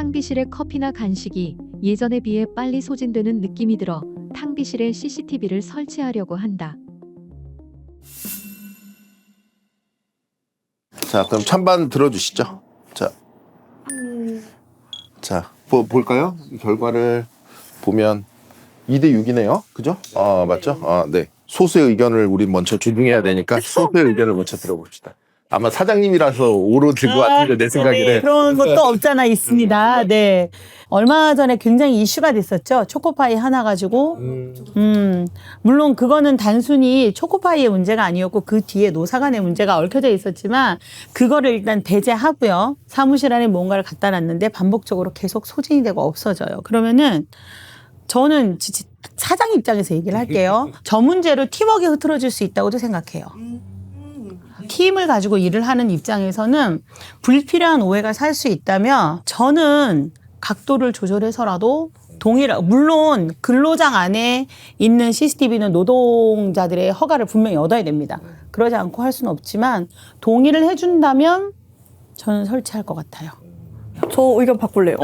탕비실의 커피나 간식이 예전에 비해 빨리 소진되는 느낌이 들어 탕비실에 CCTV를 설치하려고 한다. 자, 그럼 찬반 들어주시죠. 자, 볼까요? 이 결과를 보면 2대 6이네요. 그죠? 맞죠? 네. 소수의 의견을 우리 먼저 존중해야 되니까 소수의 의견을 먼저 들어봅시다. 아마 사장님이라서 오로 들 것 같은데 내 생각에는. 네, 그런 것도 없잖아 있습니다. 네. 얼마 전에 굉장히 이슈가 됐었죠. 초코파이 하나 가지고. 물론 그거는 단순히 초코파이의 문제가 아니었고 그 뒤에 노사간의 문제가 얽혀져 있었지만 그거를 일단 배제하고요. 사무실 안에 뭔가를 갖다 놨는데 반복적으로 계속 소진이 되고 없어져요. 그러면은 저는 사장 입장에서 얘기를 할게요. 저 문제로 팀워크가 흐트러질 수 있다고도 생각해요. 팀을 가지고 일을 하는 입장에서는 불필요한 오해가 살 수 있다면 저는 각도를 조절해서라도 물론 근로장 안에 있는 CCTV는 노동자들의 허가를 분명히 얻어야 됩니다. 그러지 않고 할 수는 없지만 동의를 해준다면 저는 설치할 것 같아요. 저 의견 바꿀래요.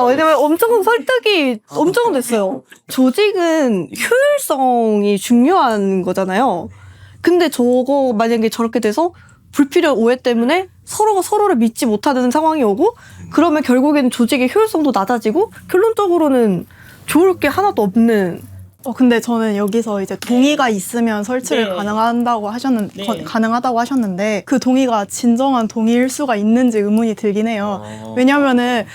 왜냐면 엄청 설득이 엄청 됐어요. 조직은 효율성이 중요한 거잖아요. 근데 저거 만약에 저렇게 돼서 불필요한 오해 때문에 서로가 서로를 믿지 못하는 상황이 오고 그러면 결국에는 조직의 효율성도 낮아지고 결론적으로는 좋을 게 하나도 없는. 근데 저는 여기서 이제 동의가 있으면 설치를 네. 가능하다고 네. 하셨는데 그 동의가 진정한 동의일 수가 있는지 의문이 들긴 해요. 왜냐면은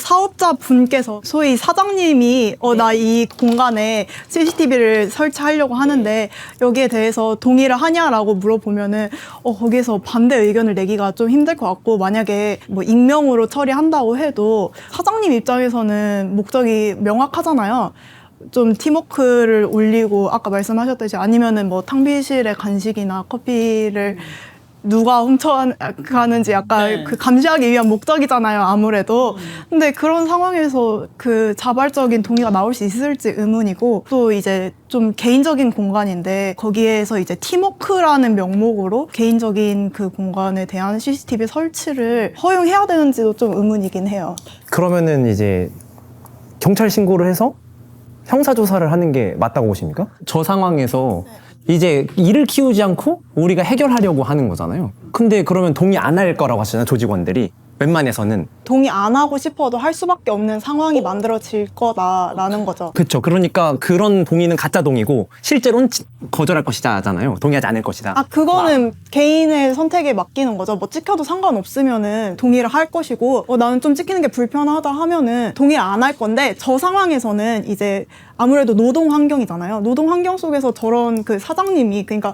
사업자 분께서 소위 사장님이 나 이 공간에 CCTV를 설치하려고 하는데 여기에 대해서 동의를 하냐라고 물어보면은 거기서 반대 의견을 내기가 좀 힘들 것 같고 만약에 뭐 익명으로 처리한다고 해도 사장님 입장에서는 목적이 명확하잖아요. 좀 팀워크를 올리고 아까 말씀하셨듯이 아니면은 뭐 탕비실의 간식이나 커피를 누가 훔쳐가는지 약간 그 감시하기 위한 목적이잖아요, 아무래도. 근데 그런 상황에서 그 자발적인 동의가 나올 수 있을지 의문이고 또 이제 좀 개인적인 공간인데 거기에서 이제 팀워크라는 명목으로 개인적인 그 공간에 대한 CCTV 설치를 허용해야 되는지도 좀 의문이긴 해요. 그러면은 이제 경찰 신고를 해서 형사조사를 하는 게 맞다고 보십니까? 저 상황에서 이제 일을 키우지 않고 우리가 해결하려고 하는 거잖아요. 근데 그러면 동의 안 할 거라고 하시잖아요, 조직원들이. 웬만해서는. 동의 안 하고 싶어도 할 수밖에 없는 상황이 만들어질 거다라는 거죠. 그렇죠. 그러니까 그런 동의는 가짜 동의고 실제로는 거절할 것이다잖아요. 동의하지 않을 것이다. 그거는 개인의 선택에 맡기는 거죠. 뭐 찍혀도 상관없으면은 동의를 할 것이고 나는 좀 찍히는 게 불편하다 하면은 동의를 안 할 건데 저 상황에서는 이제 아무래도 노동 환경이잖아요. 노동 환경 속에서 저런 그 사장님이 그러니까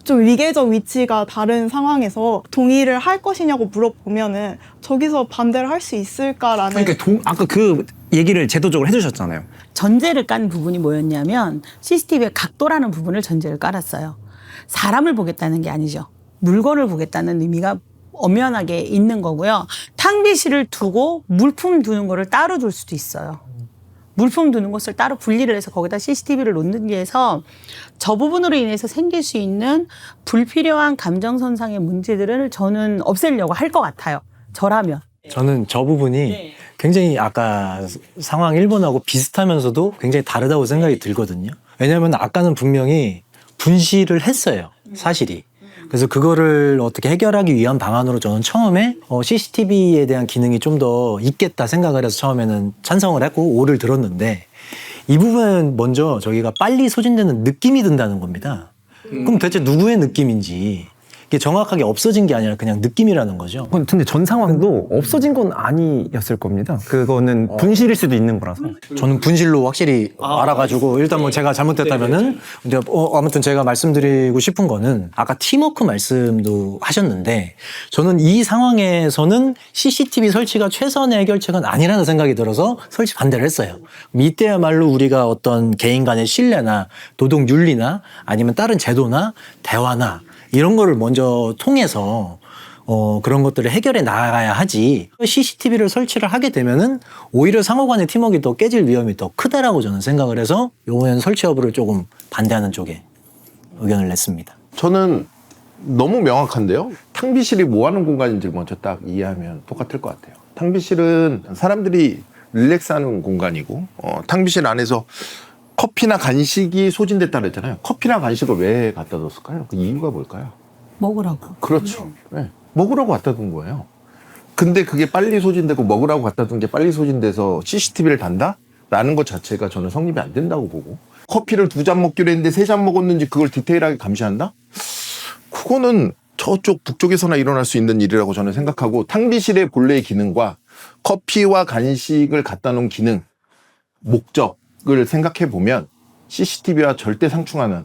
좀 위계적 위치가 다른 상황에서 동의를 할 것이냐고 물어보면은 저기서 반대를 할 수 있을까라는. 그러니까 아까 그 얘기를 제도적으로 해주셨잖아요. 전제를 깐 부분이 뭐였냐면 CCTV의 각도라는 부분을 전제를 깔았어요. 사람을 보겠다는 게 아니죠. 물건을 보겠다는 의미가 엄연하게 있는 거고요. 탕비실을 두고 물품 두는 거를 따로 둘 수도 있어요. 물품 두는 것을 따로 분리를 해서 거기다 CCTV를 놓는 게 해서 저 부분으로 인해서 생길 수 있는 불필요한 감정선상의 문제들을 저는 없애려고 할 것 같아요. 저라면. 저는 저 부분이 굉장히 아까 상황 1번하고 비슷하면서도 굉장히 다르다고 생각이 들거든요. 왜냐하면 아까는 분명히 분실을 했어요, 사실이. 그래서 그거를 어떻게 해결하기 위한 방안으로 저는 처음에 CCTV에 대한 기능이 좀 더 있겠다 생각을 해서 처음에는 찬성을 했고 오를 들었는데 이 부분은 먼저 저기가 빨리 소진되는 느낌이 든다는 겁니다. 그럼 대체 누구의 느낌인지 이게 정확하게 없어진 게 아니라 그냥 느낌이라는 거죠. 근데 전 상황도 없어진 건 아니었을 겁니다. 그거는 분실일 수도 있는 거라서. 저는 분실로 확실히 알아가지고 일단 뭐 제가 잘못했다면은 이제 아무튼 제가 말씀드리고 싶은 거는 아까 팀워크 말씀도 하셨는데 저는 이 상황에서는 CCTV 설치가 최선의 해결책은 아니라는 생각이 들어서 설치 반대를 했어요. 이때야말로 우리가 어떤 개인 간의 신뢰나 노동 윤리나 아니면 다른 제도나 대화나 이런 거를 먼저 통해서 그런 것들을 해결해 나가야 하지 CCTV를 설치를 하게 되면은 오히려 상호 간의 팀워크가 더 깨질 위험이 더 크다라고 저는 생각을 해서 이번에는 설치 여부를 조금 반대하는 쪽에 의견을 냈습니다. 저는 너무 명확한데요? 탕비실이 뭐 하는 공간인지 먼저 딱 이해하면 똑같을 것 같아요. 탕비실은 사람들이 릴렉스하는 공간이고 탕비실 안에서 커피나 간식이 소진됐다 그랬잖아요. 커피나 간식을 왜 갖다 뒀을까요? 그 이유가 뭘까요? 먹으라고. 그렇죠. 네. 먹으라고 갖다 둔 거예요. 근데 그게 빨리 소진되고 먹으라고 갖다 둔 게 빨리 소진돼서 CCTV를 단다? 라는 것 자체가 저는 성립이 안 된다고 보고, 커피를 2잔 먹기로 했는데 3잔 먹었는지 그걸 디테일하게 감시한다? 그거는 저쪽 북쪽에서나 일어날 수 있는 일이라고 저는 생각하고, 탕비실의 본래의 기능과 커피와 간식을 갖다 놓은 기능, 목적을 생각해 보면 CCTV와 절대 상충하는,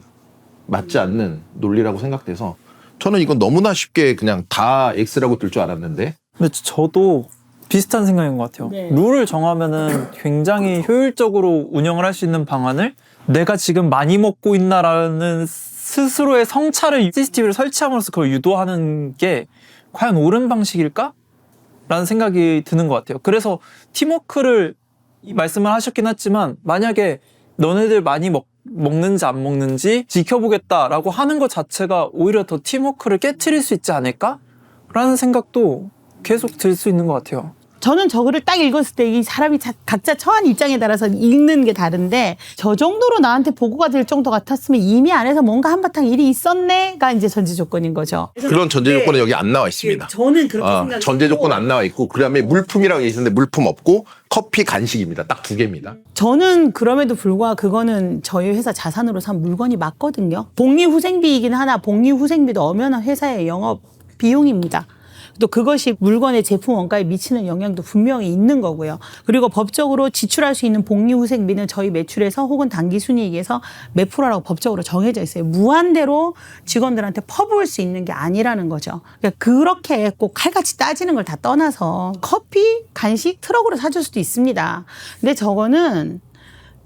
맞지 않는 논리라고 생각돼서 저는 이건 너무나 쉽게 그냥 다 X라고 뜰 줄 알았는데. 근데 저도 비슷한 생각인 것 같아요. 네. 룰을 정하면은 굉장히 효율적으로 운영을 할 수 있는 방안을, 내가 지금 많이 먹고 있나라는 스스로의 성찰을 CCTV를 설치함으로써 그걸 유도하는 게 과연 옳은 방식일까? 라는 생각이 드는 것 같아요. 그래서 팀워크를 말씀을 하셨긴 했지만, 만약에 너네들 많이 먹는지 안 먹는지 지켜보겠다라고 하는 것 자체가 오히려 더 팀워크를 깨트릴 수 있지 않을까? 라는 생각도 계속 들 수 있는 것 같아요. 저는 저거를 딱 읽었을 때 이 사람이 각자 처한 입장에 따라서 읽는 게 다른데, 저 정도로 나한테 보고가 될 정도 같았으면 이미 안에서 뭔가 한바탕 일이 있었네가 이제 전제 조건인 거죠. 그런 전제 조건은 여기 안 나와 있습니다. 저는 그렇게 생각해요. 전제 조건 안 나와 있고, 그 다음에 물품이라고 있는데 물품 없고 커피 간식입니다. 딱 2개입니다. 저는 그럼에도 불구하고 그거는 저희 회사 자산으로 산 물건이 맞거든요. 복리후생비이긴 하나, 복리후생비도 엄연한 회사의 영업 비용입니다. 또 그것이 물건의 제품 원가에 미치는 영향도 분명히 있는 거고요. 그리고 법적으로 지출할 수 있는 복리후생비는 저희 매출에서 혹은 당기순이익에서 몇 프로라고 법적으로 정해져 있어요. 무한대로 직원들한테 퍼부을 수 있는 게 아니라는 거죠. 그러니까 그렇게 꼭 칼같이 따지는 걸 다 떠나서 커피, 간식 트럭으로 사줄 수도 있습니다. 근데 저거는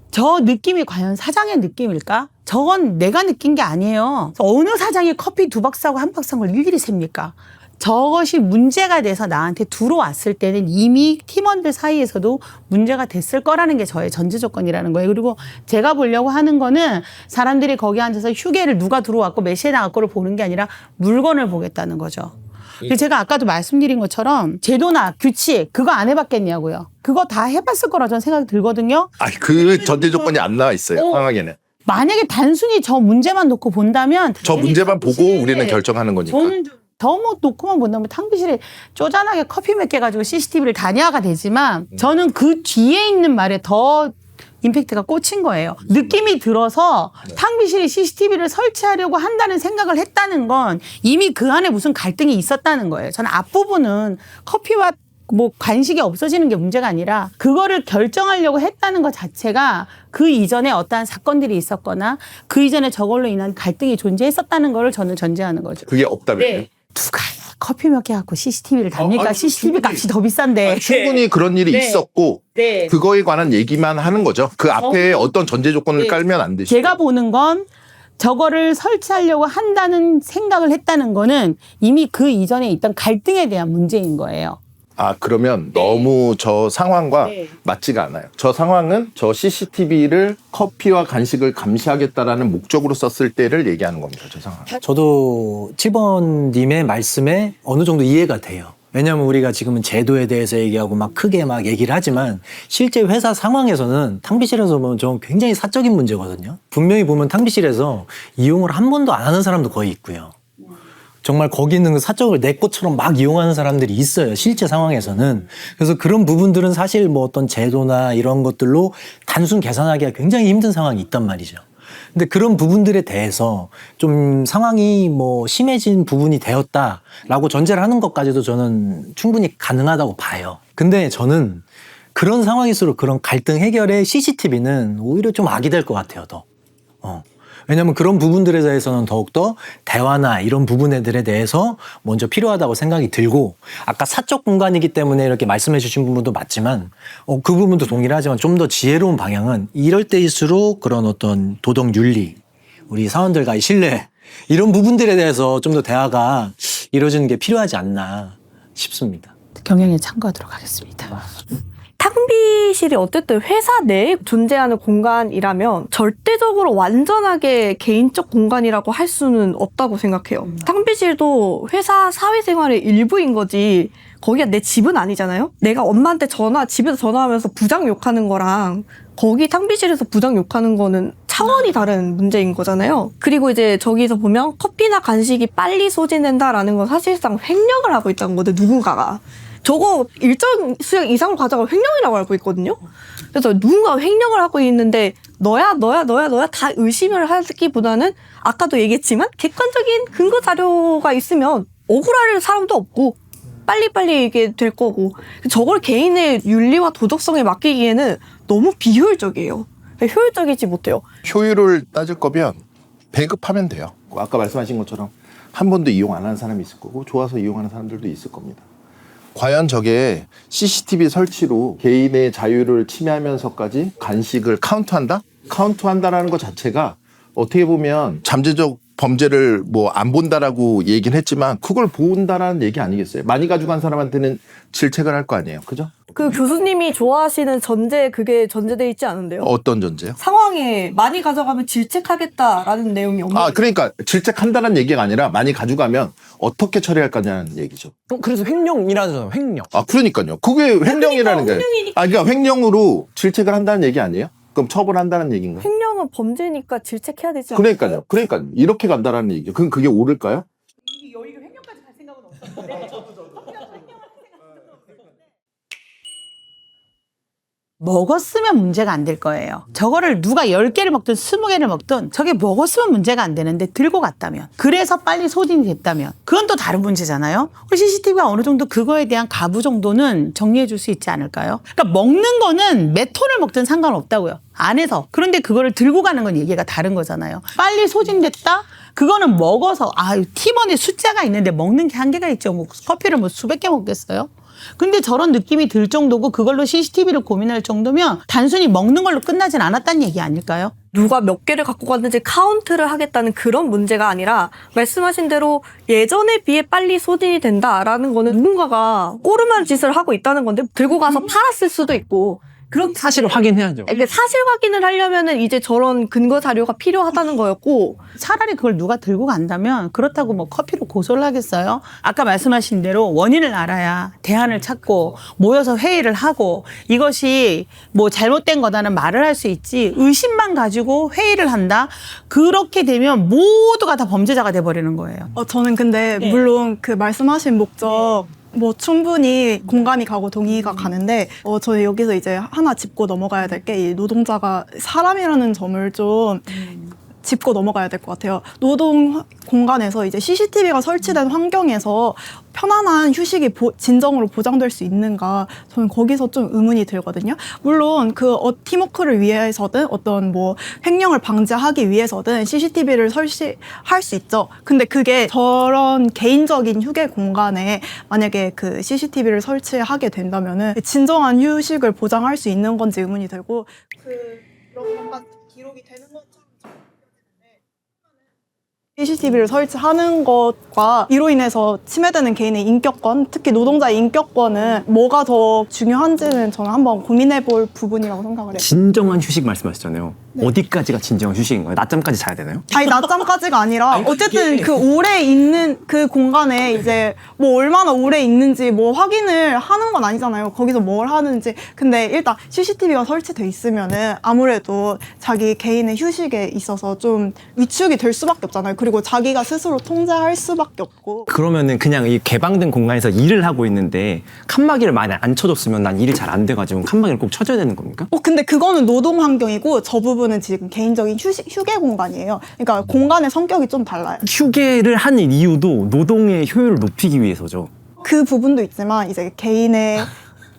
저 느낌이 과연 사장의 느낌일까? 저건 내가 느낀 게 아니에요. 어느 사장이 커피 2박스하고 1박스한 걸 일일이 셉니까? 저것이 문제가 돼서 나한테 들어왔을 때는 이미 팀원들 사이에서도 문제가 됐을 거라는 게 저의 전제 조건이라는 거예요. 그리고 제가 보려고 하는 거는 사람들이 거기 앉아서 휴게를 누가 들어왔고 몇 시에 나갔고를 보는 게 아니라 물건을 보겠다는 거죠. 그래서 제가 아까도 말씀드린 것처럼 제도나 규칙 그거 안 해봤겠냐고요. 그거 다 해봤을 거라 저는 생각이 들거든요. 그 전제 조건이 안 나와 있어요. 상황에는. 만약에 단순히 저 문제만 놓고 본다면 저 문제만 보고 우리는 결정하는 거니까. 저는 너무 놓고만 본다면 탕비실에 쪼잔하게 커피 몇 개 가지고 CCTV를 다녀야가 되지만, 저는 그 뒤에 있는 말에 더 임팩트가 꽂힌 거예요. 느낌이 들어서 탕비실에 CCTV를 설치하려고 한다는 생각을 했다는 건 이미 그 안에 무슨 갈등이 있었다는 거예요. 저는 앞부분은 커피와 뭐 간식이 없어지는 게 문제가 아니라 그거를 결정하려고 했다는 것 자체가 그 이전에 어떠한 사건들이 있었거나 그 이전에 저걸로 인한 갈등이 존재했었다는 걸 저는 전제하는 거죠. 그게 없다면. 네. 누가 커피 몇 개 갖고 CCTV를 답니까? 아니, CCTV 값이 더 비싼데. 충분히 그런 일이 있었고 네. 그거에 관한 얘기만 하는 거죠. 그 앞에 어떤 전제 조건을 깔면 안 되시죠. 제가 보는 건 저거를 설치하려고 한다는 생각을 했다는 거는 이미 그 이전에 있던 갈등에 대한 문제인 거예요. 그러면 너무 저 상황과 맞지가 않아요. 저 상황은 저 CCTV를 커피와 간식을 감시하겠다라는 목적으로 썼을 때를 얘기하는 겁니다. 저 상황. 저도 7번님의 말씀에 어느 정도 이해가 돼요. 왜냐하면 우리가 지금은 제도에 대해서 얘기하고 막 크게 막 얘기를 하지만 실제 회사 상황에서는 탕비실에서 보면 좀 굉장히 사적인 문제거든요. 분명히 보면 탕비실에서 이용을 한 번도 안 하는 사람도 거의 있고요. 정말 거기 있는 그 사적을 내 것처럼 막 이용하는 사람들이 있어요. 실제 상황에서는. 그래서 그런 부분들은 사실 뭐 어떤 제도나 이런 것들로 단순 계산하기가 굉장히 힘든 상황이 있단 말이죠. 근데 그런 부분들에 대해서 좀 상황이 뭐 심해진 부분이 되었다라고 전제를 하는 것까지도 저는 충분히 가능하다고 봐요. 근데 저는 그런 상황일수록 그런 갈등 해결에 CCTV는 오히려 좀 악이 될 것 같아요, 더. 왜냐하면 그런 부분들에 대해서는 더욱더 대화나 이런 부분들에 대해서 먼저 필요하다고 생각이 들고, 아까 사적 공간이기 때문에 이렇게 말씀해 주신 부분도 맞지만 그 부분도 동의를 하지만 좀 더 지혜로운 방향은 이럴 때일수록 그런 어떤 도덕 윤리, 우리 사원들과의 신뢰 이런 부분들에 대해서 좀 더 대화가 이루어지는 게 필요하지 않나 싶습니다. 경영에 참고하도록 하겠습니다. 탕비실이 어쨌든 회사 내에 존재하는 공간이라면 절대적으로 완전하게 개인적 공간이라고 할 수는 없다고 생각해요. 탕비실도 회사 사회생활의 일부인 거지 거기가 내 집은 아니잖아요. 내가 엄마한테 집에서 전화하면서 부장 욕하는 거랑 거기 탕비실에서 부장 욕하는 거는 차원이 다른 문제인 거잖아요. 그리고 이제 저기서 보면 커피나 간식이 빨리 소진된다라는 건 사실상 횡령을 하고 있다는 건데 누군가가. 저거 일정 수량 이상을 가져가 횡령이라고 알고 있거든요. 그래서 누군가 횡령을 하고 있는데 너야 다 의심을 하기보다는 아까도 얘기했지만 객관적인 근거 자료가 있으면 억울할 사람도 없고 빨리빨리 이게 될 거고 저걸 개인의 윤리와 도덕성에 맡기기에는 너무 비효율적이에요. 효율적이지 못해요. 효율을 따질 거면 배급하면 돼요. 아까 말씀하신 것처럼 한 번도 이용 안 하는 사람이 있을 거고 좋아서 이용하는 사람들도 있을 겁니다. 과연 저게 CCTV 설치로 개인의 자유를 침해하면서까지 간식을 카운트한다? 카운트한다라는 것 자체가 어떻게 보면 잠재적 범죄를 뭐 안 본다라고 얘기는 했지만 그걸 본다라는 얘기 아니겠어요? 많이 가져간 사람한테는 질책을 할 거 아니에요. 그죠? 그 교수님이 좋아하시는 전제 그게 전제돼 있지 않은데요? 어떤 전제요? 상황에 많이 가져가면 질책하겠다라는 내용이 없는 아, 그러니까 질책한다는 얘기가 아니라 많이 가져가면 어떻게 처리할 거냐는 얘기죠. 그래서 횡령이라잖아요. 횡령. 아, 그러니까요. 그게 횡령이라는 게. 아, 그러니까 횡령으로 질책을 한다는 얘기 아니에요? 그럼 처벌한다는 얘기인가요? 횡령은 범죄니까 질책해야 되지 않나요? 그러니까요. 이렇게 간다라는 얘기죠. 그럼 그게 옳을까요? 먹었으면 문제가 안 될 거예요. 저거를 누가 10개를 먹든 20개를 먹든 저게 먹었으면 문제가 안 되는데 들고 갔다면 그래서 빨리 소진이 됐다면 그건 또 다른 문제잖아요. CCTV가 어느 정도 그거에 대한 가부 정도는 정리해 줄 수 있지 않을까요? 그러니까 먹는 거는 몇 톤을 먹든 상관없다고요. 안에서. 그런데 그거를 들고 가는 건 얘기가 다른 거잖아요. 빨리 소진됐다? 그거는 먹어서 팀원의 숫자가 있는데 먹는 게 한계가 있죠. 뭐 커피를 뭐 수백 개 먹겠어요? 근데 저런 느낌이 들 정도고 그걸로 CCTV를 고민할 정도면 단순히 먹는 걸로 끝나진 않았다는 얘기 아닐까요? 누가 몇 개를 갖고 갔는지 카운트를 하겠다는 그런 문제가 아니라 말씀하신 대로 예전에 비해 빨리 소진이 된다라는 거는 누군가가 꼬름한 짓을 하고 있다는 건데 들고 가서 팔았을 수도 있고 그런 사실을 확인해야죠. 그러니까 사실 확인을 하려면은 이제 저런 근거 자료가 필요하다는 거였고 차라리 그걸 누가 들고 간다면 그렇다고 뭐 커피로 고소를 하겠어요? 아까 말씀하신 대로 원인을 알아야 대안을 찾고 모여서 회의를 하고 이것이 뭐 잘못된 거다는 말을 할 수 있지 의심만 가지고 회의를 한다? 그렇게 되면 모두가 다 범죄자가 돼버리는 거예요. 저는 근데 물론 그 말씀하신 목적 뭐 충분히 공감이 가고 동의가 가는데 저희 여기서 이제 하나 짚고 넘어가야 될 게 이 노동자가 사람이라는 점을 좀 짚고 넘어가야 될 것 같아요. 노동 공간에서 이제 CCTV가 설치된 환경에서 편안한 휴식이 진정으로 보장될 수 있는가 저는 거기서 좀 의문이 들거든요. 물론 그 팀워크를 위해서든 어떤 뭐 횡령을 방지하기 위해서든 CCTV를 설치할 수 있죠. 근데 그게 저런 개인적인 휴게 공간에 만약에 그 CCTV를 설치하게 된다면은 진정한 휴식을 보장할 수 있는 건지 의문이 들고 그런 것만 기록이 되는 것처럼 CCTV를 설치하는 것과 이로 인해서 침해되는 개인의 인격권, 특히 노동자의 인격권은 뭐가 더 중요한지는 저는 한번 고민해 볼 부분이라고 생각을 해요. 진정한 휴식 말씀하셨잖아요. 어디까지가 진정한 휴식인가요? 낮잠까지 자야 되나요? 아니 낮잠까지가 아니라 어쨌든 그 오래 있는 그 공간에 이제 뭐 얼마나 오래 있는지 뭐 확인을 하는 건 아니잖아요. 거기서 뭘 하는지. 근데 일단 CCTV가 설치돼 있으면은 아무래도 자기 개인의 휴식에 있어서 좀 위축이 될 수밖에 없잖아요. 그리고 자기가 스스로 통제할 수밖에 없고. 그러면은 그냥 이 개방된 공간에서 일을 하고 있는데 칸막이를 많이 안 쳐줬으면 난 일이 잘 안 돼가지고 칸막이를 꼭 쳐줘야 되는 겁니까? 근데 그거는 노동 환경이고 저 부분은 지금 개인적인 휴게 공간이에요. 그러니까 공간의 성격이 좀 달라요. 휴게를 하는 이유도 노동의 효율을 높이기 위해서죠. 그 부분도 있지만 이제 개인의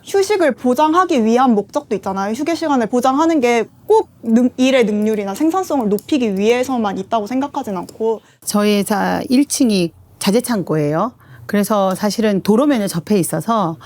휴식을 보장하기 위한 목적도 있잖아요. 휴게 시간을 보장하는 게 꼭 일의 능률이나 생산성을 높이기 위해서만 있다고 생각하진 않고. 저희 회사 1층이 자재창고예요. 그래서 사실은 도로면에 접해 있어서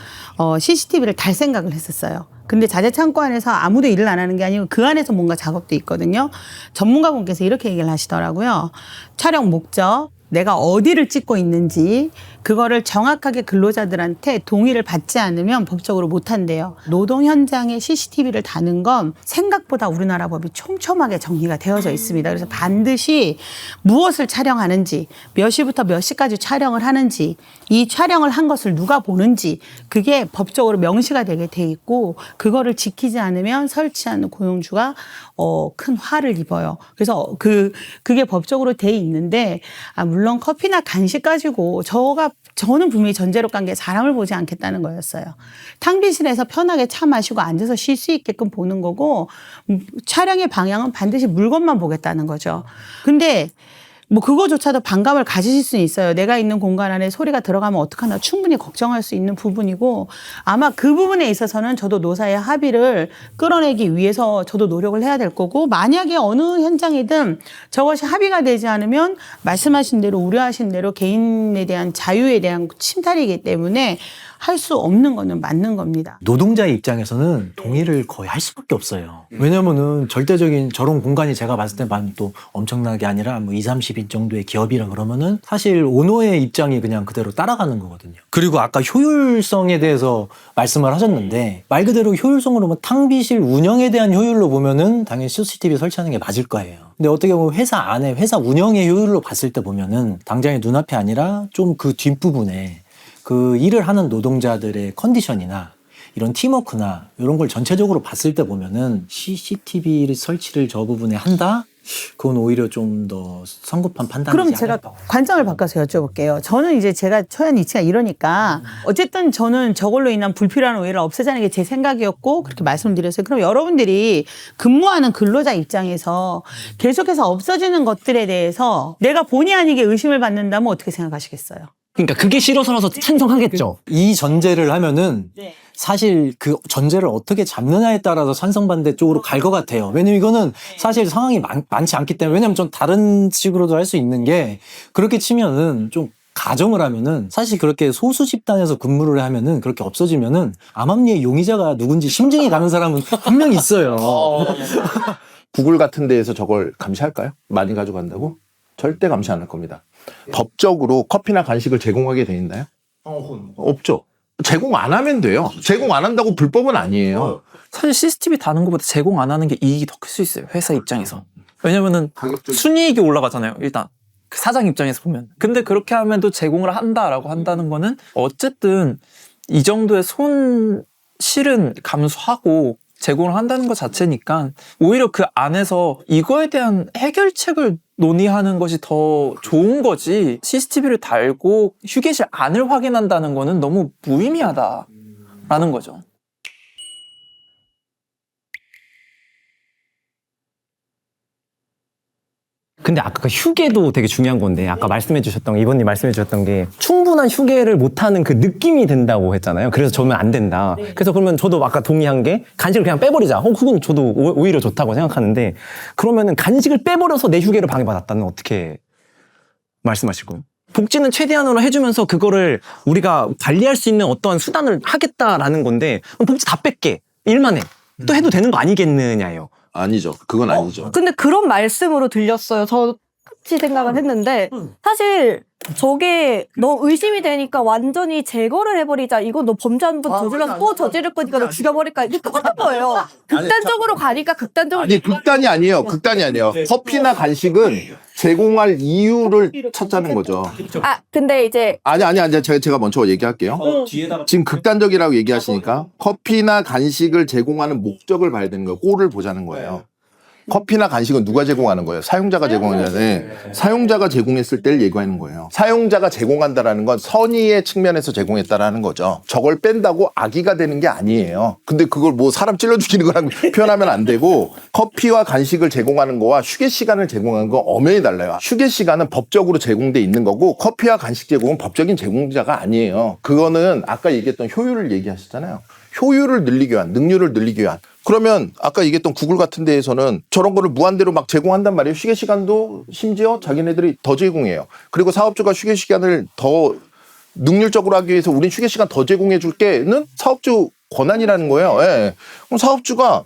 CCTV를 달 생각을 했었어요. 근데 자재창고 안에서 아무도 일을 안 하는 게 아니고 그 안에서 뭔가 작업도 있거든요. 전문가분께서 이렇게 얘기를 하시더라고요. 촬영 목적, 내가 어디를 찍고 있는지 그거를 정확하게 근로자들한테 동의를 받지 않으면 법적으로 못 한대요. 노동 현장에 CCTV를 다는 건 생각보다 우리나라 법이 촘촘하게 정리가 되어져 있습니다. 그래서 반드시 무엇을 촬영하는지, 몇 시부터 몇 시까지 촬영을 하는지, 이 촬영을 한 것을 누가 보는지 그게 법적으로 명시가 되게 돼 있고 그거를 지키지 않으면 설치하는 고용주가 큰 화를 입어요. 그래서 그게 법적으로 돼 있는데 물론 커피나 간식 가지고 저는 분명히 전제로 깐 게 사람을 보지 않겠다는 거였어요. 탕비실에서 편하게 차 마시고 앉아서 쉴 수 있게끔 보는 거고 촬영의 방향은 반드시 물건만 보겠다는 거죠. 근데 뭐 그거조차도 반감을 가지실 수는 있어요. 내가 있는 공간 안에 소리가 들어가면 어떡하나 충분히 걱정할 수 있는 부분이고 아마 그 부분에 있어서는 저도 노사의 합의를 끌어내기 위해서 저도 노력을 해야 될 거고 만약에 어느 현장이든 저것이 합의가 되지 않으면 말씀하신 대로 우려하신 대로 개인에 대한 자유에 대한 침탈이기 때문에 할 수 없는 거는 맞는 겁니다. 노동자의 입장에서는 동의를 거의 할 수밖에 없어요. 왜냐면은 절대적인 저런 공간이 제가 봤을 때 또 엄청나게 아니라 뭐 20, 30인 정도의 기업이라 그러면은 사실 오너의 입장이 그냥 그대로 따라가는 거거든요. 그리고 아까 효율성에 대해서 말씀을 하셨는데 말 그대로 효율성으로 뭐 탕비실 운영에 대한 효율로 보면은 당연히 CCTV 설치하는 게 맞을 거예요. 근데 어떻게 보면 회사 안에 회사 운영의 효율로 봤을 때 보면은 당장의 눈앞이 아니라 좀 그 뒷부분에 그 일을 하는 노동자들의 컨디션이나 이런 팀워크나 이런 걸 전체적으로 봤을 때 보면은 CCTV 설치를 저 부분에 한다? 그건 오히려 좀 더 성급한 판단이지 그럼 않을까. 제가 관점을 바꿔서 여쭤볼게요. 저는 이제 제가 처한 이치가 이러니까 어쨌든 저는 저걸로 인한 불필요한 오해를 없애자는 게 제 생각이었고 그렇게 말씀드렸어요. 그럼 여러분들이 근무하는 근로자 입장에서 계속해서 없어지는 것들에 대해서 내가 본의 아니게 의심을 받는다면 어떻게 생각하시겠어요? 그러니까 그게 싫어서라서 찬성하겠죠. 이 전제를 하면은 사실 그 전제를 어떻게 잡느냐에 따라서 찬성 반대 쪽으로 갈 것 같아요. 왜냐면 이거는 사실 상황이 많지 않기 때문에 왜냐면 좀 다른 식으로도 할 수 있는 게 그렇게 치면은 좀 가정을 하면은 사실 그렇게 소수 집단에서 근무를 하면은 그렇게 없어지면은 암암리의 용의자가 누군지 심증이 가는 사람은 분명히 있어요. 구글 같은 데에서 저걸 감시할까요? 많이 가져간다고? 절대 감시 안 할 겁니다. 법적으로 커피나 간식을 제공하게 돼 있나요? 없죠. 제공 안 하면 돼요. 제공 안 한다고 불법은 아니에요. 사실 CCTV 다는 것보다 제공 안 하는 게 이익이 더 클 수 있어요. 회사 입장에서. 왜냐면은 순이익이 올라가잖아요. 일단 그 사장 입장에서 보면. 근데 그렇게 하면 또 제공을 한다라고 한다는 거는 어쨌든 이 정도의 손실은 감수하고 제공을 한다는 것 자체니까 오히려 그 안에서 이거에 대한 해결책을 논의하는 것이 더 좋은 거지 CCTV를 달고 휴게실 안을 확인한다는 거는 너무 무의미하다라는 거죠. 근데 아까 그 휴게도 되게 중요한 건데 아까 말씀해 주셨던 이번님 말씀해 주셨던 게 충분한 휴게를 못하는 그 느낌이 든다고 했잖아요. 그래서 저면 안 된다. 그래서 그러면 저도 아까 동의한 게 간식을 그냥 빼버리자. 그건 저도 오히려 좋다고 생각하는데 그러면은 간식을 빼버려서 내 휴게를 방해받았다는 어떻게 말씀하실 거예요? 복지는 최대한으로 해주면서 그거를 우리가 관리할 수 있는 어떠한 수단을 하겠다라는 건데 그럼 복지 다 뺄게. 일만 해. 또 해도 되는 거 아니겠느냐요. 아니죠. 그건 아니죠. 근데 그런 말씀으로 들렸어요. 저 똑같이 생각을 했는데 사실 저게 너 의심이 되니까 완전히 제거를 해버리자. 이거 너 범죄 한 번 저질러서 또 저지를 거니까 너 죽여버릴까. 이게 똑같은 거예요. 극단적으로 가니까 극단적으로. 아니, 극단이 아니에요. 극단이 아니에요. 커피나 간식은 제공할 이유를 찾자는 거죠. 아 근데 이제 아니. 제가 먼저 얘기할게요. 지금 극단적이라고 얘기하시니까 커피나 간식을 제공하는 목적을 봐야 되는 거예요. 꼴을 보자는 거예요. 커피나 간식은 누가 제공하는 거예요? 사용자가 제공하는데 사용자가 제공했을 때를 얘기하는 거예요. 사용자가 제공한다라는 건 선의의 측면에서 제공했다라는 거죠. 저걸 뺀다고 악의가 되는 게 아니에요. 근데 그걸 뭐 사람 찔러 죽이는 거랑 표현하면 안 되고 커피와 간식을 제공하는 거와 휴게 시간을 제공하는 건 엄연히 달라요. 휴게 시간은 법적으로 제공돼 있는 거고 커피와 간식 제공은 법적인 제공자가 아니에요. 그거는 아까 얘기했던 효율을 얘기하셨잖아요. 효율을 늘리기 위한, 능률을 늘리기 위한. 그러면 아까 얘기했던 구글 같은 데에서는 저런 거를 무한대로 막 제공한단 말이에요. 휴게 시간도 심지어 자기네들이 더 제공해요. 그리고 사업주가 휴게 시간을 더 능률적으로 하기 위해서 우린 휴게 시간 더 제공해 줄게는 사업주 권한이라는 거예요. 예. 그럼 사업주가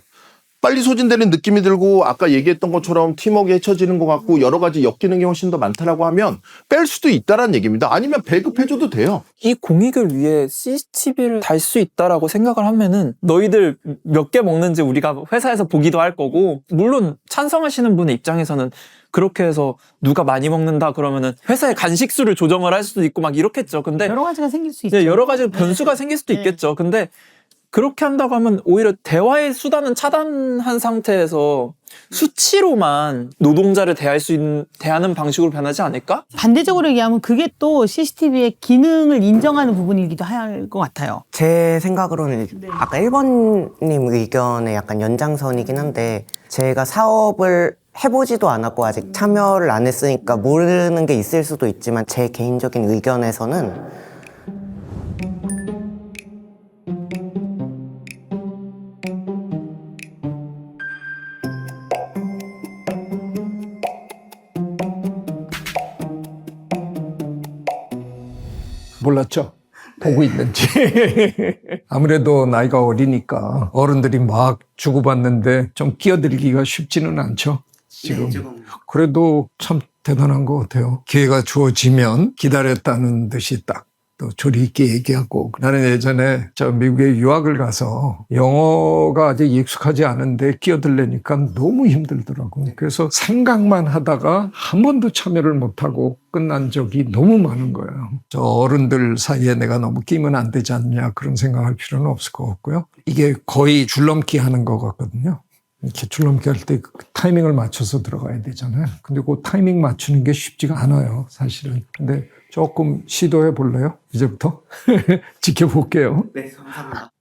빨리 소진되는 느낌이 들고 아까 얘기했던 것처럼 팀워크가 헤쳐지는 것 같고 여러 가지 엮이는 게 훨씬 더 많다라고 하면 뺄 수도 있다라는 얘기입니다. 아니면 배급해줘도 돼요. 이 공익을 위해 CCTV를 달 수 있다라고 생각을 하면은 너희들 몇 개 먹는지 우리가 회사에서 보기도 할 거고, 물론 찬성하시는 분의 입장에서는 그렇게 해서 누가 많이 먹는다 그러면은 회사의 간식수를 조정을 할 수도 있고 막 이렇겠죠. 근데 여러 가지가 생길 수 있죠. 네, 여러 가지 변수가 생길 수도 있겠죠. 근데 그렇게 한다고 하면 오히려 대화의 수단은 차단한 상태에서 수치로만 노동자를 대하는 방식으로 변하지 않을까? 반대적으로 얘기하면 그게 또 CCTV의 기능을 인정하는 부분이기도 할 것 같아요. 제 생각으로는 아까 1번님 의견의 약간 연장선이긴 한데, 제가 사업을 해보지도 않았고 아직 참여를 안 했으니까 모르는 게 있을 수도 있지만, 제 개인적인 의견에서는 몰랐죠? 보고 있는지. 아무래도 나이가 어리니까 어른들이 막 주고받는데 좀 끼어들기가 쉽지는 않죠. 지금. 그래도 참 대단한 것 같아요. 기회가 주어지면 기다렸다는 듯이 딱 또 조리 있게 얘기하고. 나는 예전에 저 미국에 유학을 가서 영어가 아직 익숙하지 않은데 끼어들려니까 너무 힘들더라고요. 그래서 생각만 하다가 한 번도 참여를 못하고 끝난 적이 너무 많은 거예요. 저 어른들 사이에 내가 너무 끼면 안 되지 않냐, 그런 생각할 필요는 없을 것 같고요. 이게 거의 줄넘기 하는 것 같거든요. 이렇게 줄넘기 할 때 그 타이밍을 맞춰서 들어가야 되잖아요. 근데 그 타이밍 맞추는 게 쉽지가 않아요, 사실은. 근데 조금 시도해 볼래요? 이제부터? 지켜볼게요. 네, 감사합니다.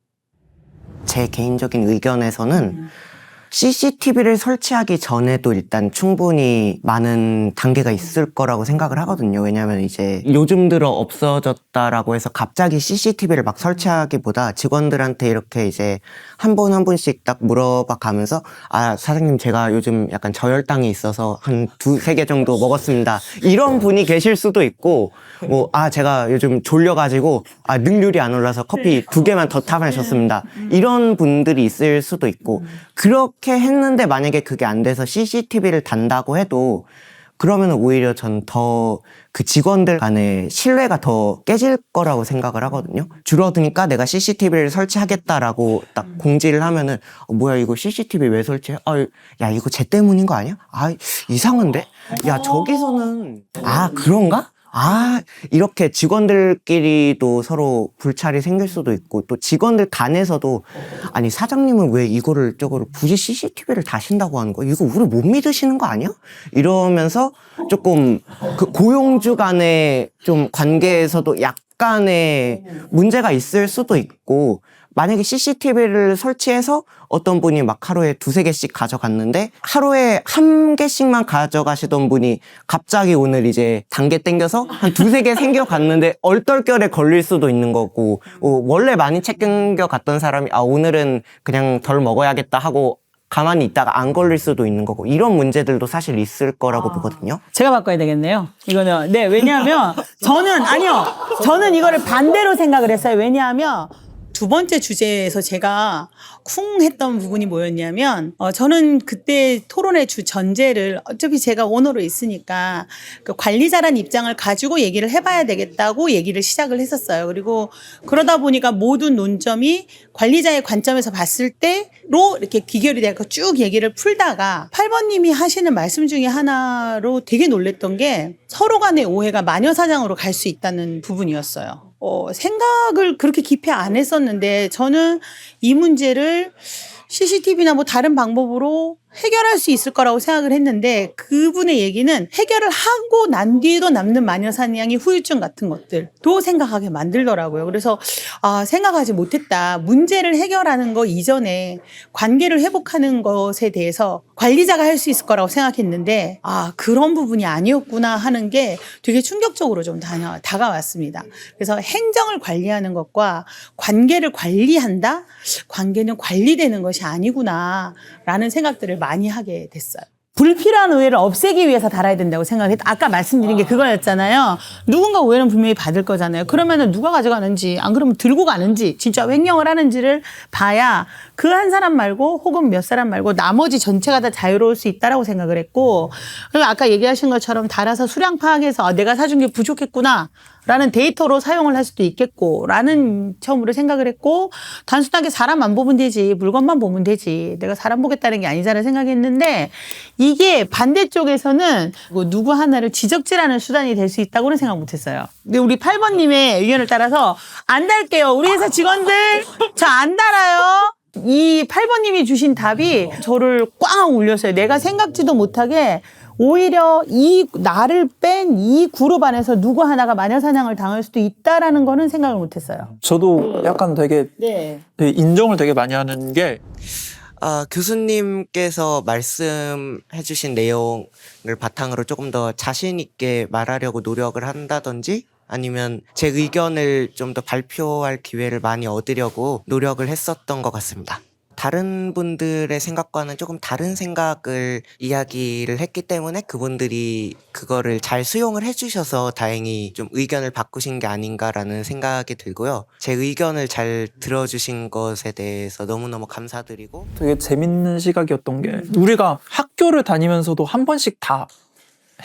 제 개인적인 의견에서는 CCTV를 설치하기 전에도 일단 충분히 많은 단계가 있을 거라고 생각을 하거든요. 왜냐하면 이제 요즘 들어 없어졌다라고 해서 갑자기 CCTV를 막 설치하기보다 직원들한테 이렇게 이제 한 분 한 분씩 딱 물어봐 가면서, 아, 사장님 제가 요즘 약간 저혈당이 있어서 한 2-3개 정도 먹었습니다. 이런 분이 계실 수도 있고, 뭐, 아, 제가 요즘 졸려가지고, 아, 능률이 안 올라서 커피 2개만 더 타마셨습니다. 이런 분들이 있을 수도 있고, 그렇게 했는데 만약에 그게 안 돼서 CCTV를 단다고 해도, 그러면 오히려 전 더 그 직원들 간의 신뢰가 더 깨질 거라고 생각을 하거든요. 줄어드니까 내가 CCTV를 설치하겠다라고 딱 공지를 하면은, 뭐야 이거 CCTV 왜 설치해? 야 이거 쟤 때문인 거 아니야? 아, 이상한데? 야 저기서는, 아 그런가? 아, 이렇게 직원들끼리도 서로 불찰이 생길 수도 있고, 또 직원들 간에서도, 아니 사장님은 왜 이거를 저거를 굳이 CCTV를 다신다고 하는 거야? 이거 우리 못 믿으시는 거 아니야? 이러면서 조금 그 고용주 간의 좀 관계에서도 약간의 문제가 있을 수도 있고, 만약에 CCTV를 설치해서 어떤 분이 막 하루에 2-3개씩 가져갔는데 하루에 1개씩만 가져가시던 분이 갑자기 오늘 이제 단계 땡겨서 한 2-3개 생겨갔는데 얼떨결에 걸릴 수도 있는 거고, 원래 많이 챙겨갔던 사람이 아 오늘은 그냥 덜 먹어야겠다 하고 가만히 있다가 안 걸릴 수도 있는 거고, 이런 문제들도 사실 있을 거라고 보거든요. 제가 바꿔야 되겠네요. 이거는. 네, 왜냐하면 저는 이거를 반대로 생각을 했어요. 왜냐하면 두 번째 주제에서 제가 쿵 했던 부분이 뭐였냐면, 저는 그때 토론의 주 전제를, 어차피 제가 오너로 있으니까 그 관리자란 입장을 가지고 얘기를 해봐야 되겠다고 얘기를 시작을 했었어요. 그리고 그러다 보니까 모든 논점이 관리자의 관점에서 봤을 때로 이렇게 기결이 돼서 쭉 얘기를 풀다가 8번님이 하시는 말씀 중에 하나로 되게 놀랬던 게, 서로 간의 오해가 마녀사냥으로 갈 수 있다는 부분이었어요. 생각을 그렇게 깊이 안 했었는데, 저는 이 문제를 CCTV나 뭐 다른 방법으로 해결할 수 있을 거라고 생각을 했는데, 그분의 얘기는 해결을 하고 난 뒤에도 남는 마녀사냥이 후유증 같은 것들도 생각하게 만들더라고요. 그래서 생각하지 못했다. 문제를 해결하는 거 이전에 관계를 회복하는 것에 대해서 관리자가 할 수 있을 거라고 생각했는데, 그런 부분이 아니었구나 하는 게 되게 충격적으로 좀 다가왔습니다. 그래서 행정을 관리하는 것과 관계를 관리한다? 관계는 관리되는 것이 아니구나 라는 생각들을 많이 하게 됐어요. 불필요한 오해를 없애기 위해서 달아야 된다고 생각했다. 아까 말씀드린 게 그거였잖아요. 누군가 오해는 분명히 받을 거잖아요. 그러면은 누가 가져가는지, 안 그러면 들고 가는지, 진짜 횡령을 하는지를 봐야 그 한 사람 말고 혹은 몇 사람 말고 나머지 전체가 다 자유로울 수 있다라고 생각을 했고, 그리고 아까 얘기하신 것처럼 달아서 수량 파악해서 아, 내가 사준 게 부족했구나 라는 데이터로 사용을 할 수도 있겠고 라는 처음으로 생각을 했고, 단순하게 사람 안 보면 되지, 물건만 보면 되지, 내가 사람 보겠다는 게 아니잖아 생각했는데, 이게 반대쪽에서는 뭐 누구 하나를 지적질하는 수단이 될 수 있다고는 생각 못했어요. 근데 우리 8번님의 의견을 따라서 안 달게요. 우리 회사 직원들 저 안 달아요. 이 8번님이 주신 답이 저를 꽝 울렸어요. 내가 생각지도 못하게 오히려 이 나를 뺀 이 그룹 안에서 누구 하나가 마녀사냥을 당할 수도 있다라는 거는 생각을 못했어요. 저도 약간 되게 네. 인정을 되게 많이 하는 게 교수님께서 말씀해주신 내용을 바탕으로 조금 더 자신 있게 말하려고 노력을 한다든지, 아니면 제 의견을 좀 더 발표할 기회를 많이 얻으려고 노력을 했었던 것 같습니다. 다른 분들의 생각과는 조금 다른 생각을 이야기를 했기 때문에 그분들이 그거를 잘 수용을 해주셔서 다행히 좀 의견을 바꾸신 게 아닌가라는 생각이 들고요. 제 의견을 잘 들어주신 것에 대해서 너무너무 감사드리고, 되게 재밌는 시각이었던 게, 우리가 학교를 다니면서도 한 번씩 다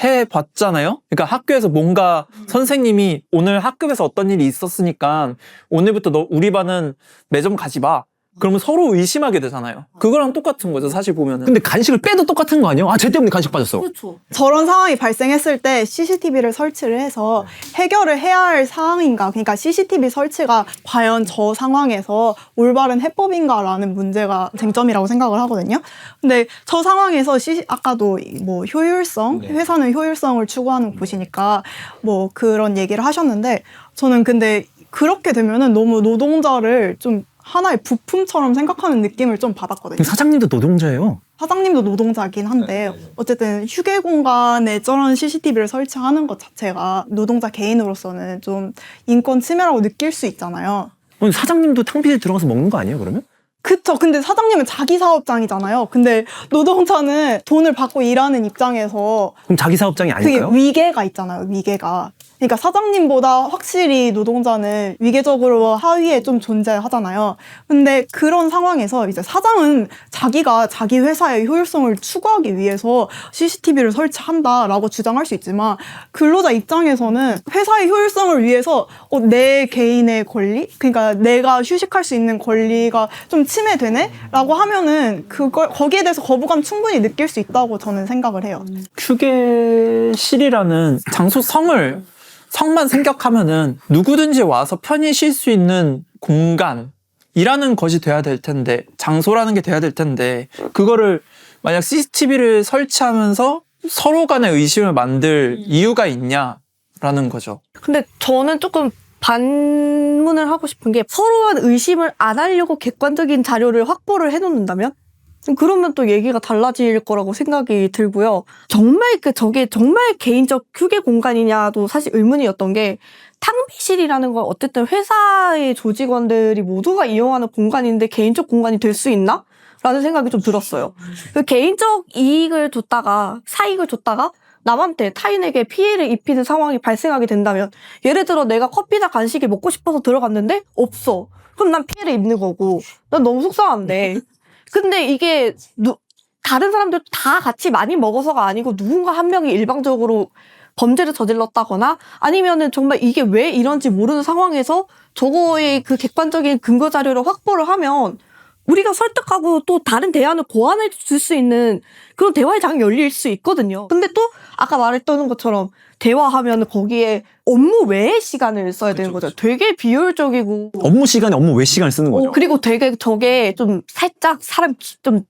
해봤잖아요. 그러니까 학교에서 뭔가 선생님이 오늘 학급에서 어떤 일이 있었으니까 오늘부터 너 우리 반은 매점 가지 마. 그러면 서로 의심하게 되잖아요. 그거랑 똑같은 거죠, 사실 보면은. 근데 간식을 빼도 똑같은 거 아니에요? 아, 쟤 때문에 간식 빠졌어. 그렇죠. 저런 상황이 발생했을 때 CCTV를 설치를 해서 해결을 해야 할 사항인가, 그러니까 CCTV 설치가 과연 저 상황에서 올바른 해법인가라는 문제가 쟁점이라고 생각을 하거든요. 근데 저 상황에서 아까도 뭐 효율성, 회사는 효율성을 추구하는 곳이니까 뭐 그런 얘기를 하셨는데, 저는 근데 그렇게 되면은 너무 노동자를 좀 하나의 부품처럼 생각하는 느낌을 좀 받았거든요. 사장님도 노동자예요. 사장님도 노동자긴 한데 어쨌든 휴게 공간에 저런 CCTV를 설치하는 것 자체가 노동자 개인으로서는 좀 인권 침해라고 느낄 수 있잖아요. 사장님도 탕비실 들어가서 먹는 거 아니에요, 그러면? 그쵸. 근데 사장님은 자기 사업장이잖아요. 근데 노동자는 돈을 받고 일하는 입장에서 그럼 자기 사업장이 아닐까요? 그게 위계가 있잖아요. 위계가. 그러니까 사장님보다 확실히 노동자는 위계적으로 하위에 좀 존재하잖아요. 근데 그런 상황에서 이제 사장은 자기가 자기 회사의 효율성을 추구하기 위해서 CCTV를 설치한다라고 주장할 수 있지만, 근로자 입장에서는 회사의 효율성을 위해서 내 개인의 권리? 그러니까 내가 휴식할 수 있는 권리가 좀 침해되네? 라고 하면은 거기에 대해서 거부감 충분히 느낄 수 있다고 저는 생각을 해요. 휴게실이라는 장소 성만 생각하면은 누구든지 와서 편히 쉴 수 있는 공간이라는 것이 돼야 될 텐데, 장소라는 게 돼야 될 텐데, 그거를 만약 CCTV를 설치하면서 서로 간의 의심을 만들 이유가 있냐라는 거죠. 근데 저는 조금 반문을 하고 싶은 게, 서로한 의심을 안 하려고 객관적인 자료를 확보를 해놓는다면? 그러면 또 얘기가 달라질 거라고 생각이 들고요. 정말 저게 정말 개인적 휴게 공간이냐도 사실 의문이었던 게, 탕비실이라는 건 어쨌든 회사의 조직원들이 모두가 이용하는 공간인데 개인적 공간이 될 수 있나? 라는 생각이 좀 들었어요. 그 개인적 이익을 줬다가, 사익을 줬다가 남한테, 타인에게 피해를 입히는 상황이 발생하게 된다면, 예를 들어 내가 커피나 간식이 먹고 싶어서 들어갔는데 없어. 그럼 난 피해를 입는 거고, 난 너무 속상한데. 근데 이게 다른 사람들 다 같이 많이 먹어서가 아니고 누군가 한 명이 일방적으로 범죄를 저질렀다거나, 아니면은 정말 이게 왜 이런지 모르는 상황에서 저거의 그 객관적인 근거 자료를 확보를 하면 우리가 설득하고 또 다른 대안을 고안해 줄 수 있는 그런 대화의 장이 열릴 수 있거든요. 근데 또 아까 말했던 것처럼 대화하면 거기에 업무 외의 시간을 써야 되는 거죠. 되게 비효율적이고. 업무 시간에 업무 외 시간을 쓰는 거죠. 그리고 되게 저게 좀 살짝 사람 좀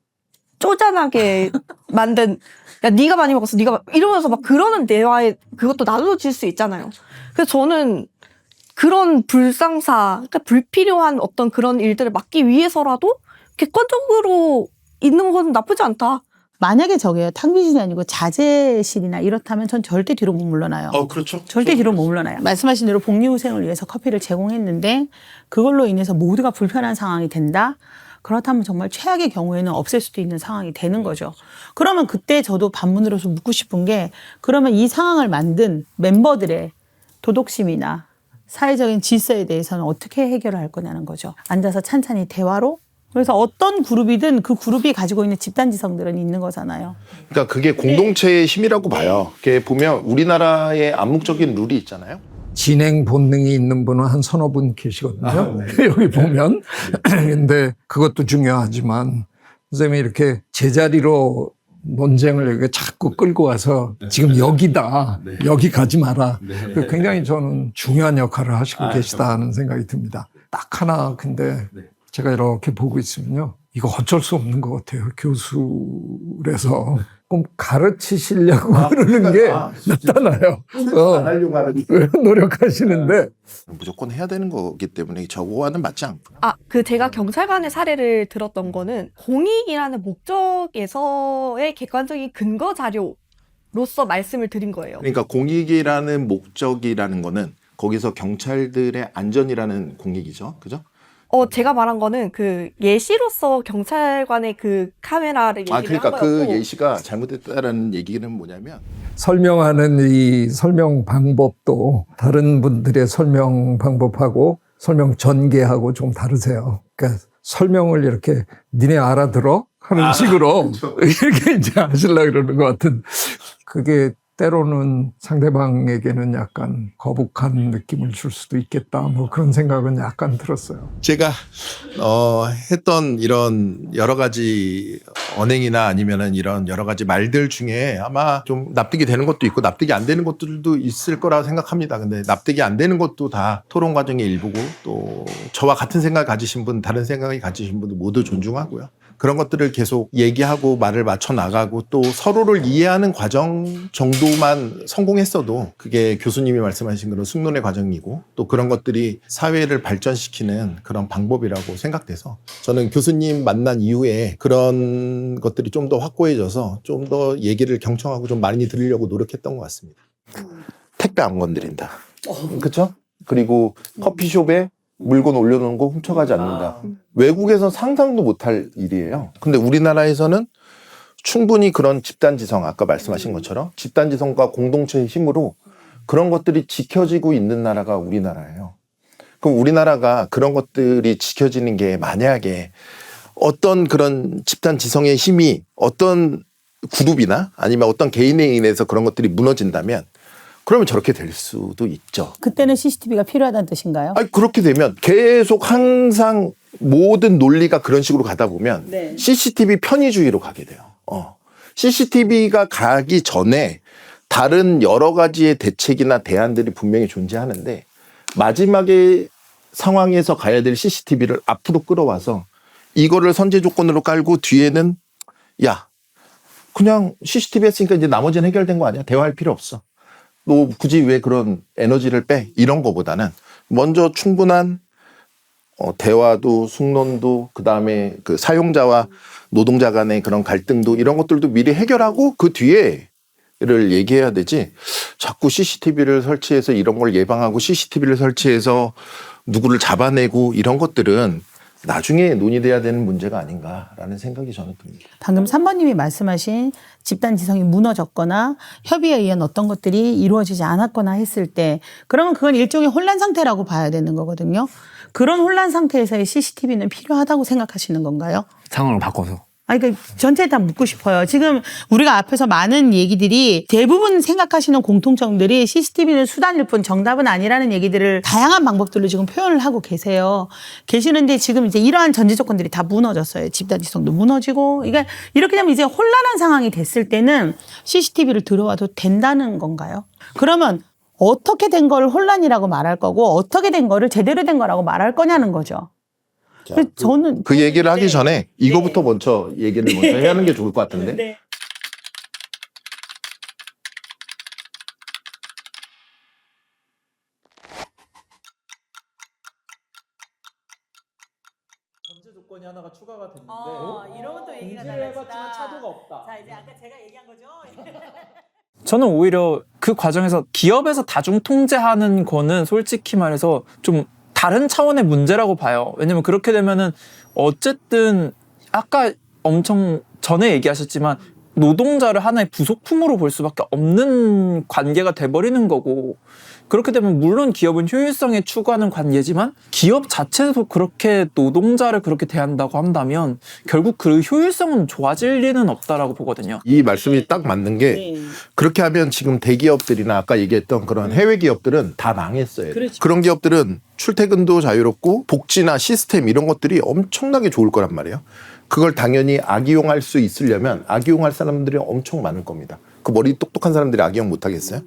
쪼잔하게 만든, 야, 네가 많이 먹었어, 이러면서 막 그러는 대화에 그것도 나눠질 수 있잖아요. 그래서 저는 그런 불상사, 그러니까 불필요한 어떤 그런 일들을 막기 위해서라도 객관적으로 있는 건 나쁘지 않다. 만약에 저게 탕비실이 아니고 자재실이나 이렇다면 전 절대 뒤로 못 물러나요. 그렇죠. 절대 뒤로 못 물러나요. 말씀하신 대로 복리후생을 위해서 커피를 제공했는데 그걸로 인해서 모두가 불편한 상황이 된다? 그렇다면 정말 최악의 경우에는 없앨 수도 있는 상황이 되는 거죠. 그러면 그때 저도 반문으로서 묻고 싶은 게, 그러면 이 상황을 만든 멤버들의 도덕심이나 사회적인 질서에 대해서는 어떻게 해결할 거냐는 거죠. 앉아서 찬찬히 대화로 그래서 어떤 그룹이든 그 그룹이 가지고 있는 집단지성들은 있는 거잖아요. 그러니까 그게 공동체의 힘이라고 봐요. 그게 보면 우리나라의 암묵적인 룰이 있잖아요. 진행 본능이 있는 분은 한 서너 분 계시거든요. 여기 보면. 근데 그것도 중요하지만 선생님이 이렇게 제자리로 논쟁을 여기 자꾸 끌고 와서 지금 여기다, 여기 가지 마라. 굉장히 저는 중요한 역할을 하시고 계시다 하는 생각이 듭니다. 딱 하나 근데 제가 이렇게 보고 있으면요. 이거 어쩔 수 없는 것 같아요. 교수라서 꼭 가르치시려고 그러는 게 나타나요. 안 하려고 하는 노력하시는데. 무조건 해야 되는 거기 때문에 저거와는 맞지 않고. 그 제가 경찰관의 사례를 들었던 거는 공익이라는 목적에서의 객관적인 근거 자료로서 말씀을 드린 거예요. 그러니까 공익이라는 목적이라는 거는 거기서 경찰들의 안전이라는 공익이죠. 그죠? 제가 말한 거는 그 예시로서 경찰관의 그 카메라를 얘기를 그러니까 한 그 거였고 예시가 잘못됐다라는 얘기는 뭐냐면 설명하는 이 설명 방법도 다른 분들의 설명 방법하고 설명 전개하고 좀 다르세요. 그러니까 설명을 이렇게 니네 알아들어? 하는 식으로 이렇게 이제 하시려고 그러는 것 같은 그게 때로는 상대방에게는 약간 거북한 느낌을 줄 수도 있겠다. 뭐 그런 생각은 약간 들었어요. 제가 했던 이런 여러 가지 언행이나 아니면은 이런 여러 가지 말들 중에 아마 좀 납득이 되는 것도 있고 납득이 안 되는 것들도 있을 거라 생각합니다. 근데 납득이 안 되는 것도 다 토론 과정의 일부고 또 저와 같은 생각을 가지신 분, 다른 생각을 가지신 분도 모두 존중하고요. 그런 것들을 계속 얘기하고 말을 맞춰 나가고 또 서로를 이해하는 과정 정도만 성공했어도 그게 교수님이 말씀하신 그런 숙론의 과정이고 또 그런 것들이 사회를 발전시키는 그런 방법이라고 생각돼서 저는 교수님 만난 이후에 그런 것들이 좀 더 확고해져서 좀 더 얘기를 경청하고 좀 많이 들으려고 노력했던 것 같습니다. 택배 안 건드린다. 그렇죠? 그리고 커피숍에 물건 올려놓은 거 훔쳐가지 않는다. 외국에서 상상도 못할 일이에요. 근데 우리나라에서는 충분히 그런 집단지성, 아까 말씀하신 것처럼 집단지성과 공동체의 힘으로 그런 것들이 지켜지고 있는 나라가 우리나라예요. 그럼 우리나라가 그런 것들이 지켜지는 게 만약에 어떤 그런 집단지성의 힘이 어떤 그룹이나 아니면 어떤 개인에 인해서 그런 것들이 무너진다면 그러면 저렇게 될 수도 있죠. 그때는 CCTV가 필요하다는 뜻인가요? 그렇게 되면 계속 항상 모든 논리가 그런 식으로 가다 보면 CCTV 편의주의로 가게 돼요. CCTV가 가기 전에 다른 여러 가지의 대책이나 대안들이 분명히 존재하는데 마지막에 상황에서 가야 될 CCTV를 앞으로 끌어와서 이거를 선제 조건으로 깔고 뒤에는 야 그냥 CCTV 했으니까 이제 나머지는 해결된 거 아니야? 대화할 필요 없어. 너 굳이 왜 그런 에너지를 빼? 이런 거보다는 먼저 충분한 대화도 숙론도 그다음에 그 사용자와 노동자 간의 그런 갈등도 이런 것들도 미리 해결하고 그 뒤에를 얘기해야 되지 자꾸 CCTV를 설치해서 이런 걸 예방하고 CCTV를 설치해서 누구를 잡아내고 이런 것들은 나중에 논의돼야 되는 문제가 아닌가라는 생각이 저는 듭니다. 방금 3번님이 말씀하신 집단 지성이 무너졌거나 협의에 의한 어떤 것들이 이루어지지 않았거나 했을 때 그러면 그건 일종의 혼란 상태라고 봐야 되는 거거든요. 그런 혼란 상태에서의 CCTV는 필요하다고 생각하시는 건가요? 상황을 바꿔서. 그러니까 전체에 다 묻고 싶어요. 지금 우리가 앞에서 많은 얘기들이 대부분 생각하시는 공통점들이 CCTV는 수단일 뿐 정답은 아니라는 얘기들을 다양한 방법들로 지금 표현을 하고 계시는데 지금 이제 이러한 전제 조건들이 다 무너졌어요. 집단 지성도 무너지고 이게 이렇게 되면 이제 혼란한 상황이 됐을 때는 CCTV를 들어와도 된다는 건가요? 그러면 어떻게 된 거를 혼란이라고 말할 거고 어떻게 된 거를 제대로 된 거라고 말할 거냐는 거죠. 자, 저는 그 얘기를 하기 전에 이거부터 먼저 얘기를 먼저 해야 하는 게 좋을 것 같은데. 전제 조건이 하나가 추가가 됐는데 이런 것도 얘기가 문제해봤지만 차도가 없다. 자, 이제 아까 제가 얘기한 거죠. 저는 오히려 그 과정에서 기업에서 다중 통제하는 거는 솔직히 말해서 좀 다른 차원의 문제라고 봐요. 왜냐면 그렇게 되면은 어쨌든 아까 엄청 전에 얘기하셨지만 노동자를 하나의 부속품으로 볼 수밖에 없는 관계가 돼버리는 거고, 그렇게 되면 물론 기업은 효율성에 추구하는 관계지만 기업 자체도 그렇게 노동자를 그렇게 대한다고 한다면 결국 그 효율성은 좋아질 리는 없다라고 보거든요. 이 말씀이 딱 맞는 게 그렇게 하면 지금 대기업들이나 아까 얘기했던 그런 해외 기업들은 다 망했어요. 그런 기업들은 출퇴근도 자유롭고 복지나 시스템 이런 것들이 엄청나게 좋을 거란 말이에요. 그걸 당연히 악이용할 수 있으려면 악이용할 사람들이 엄청 많을 겁니다. 그 머리 똑똑한 사람들이 악이용 못 하겠어요?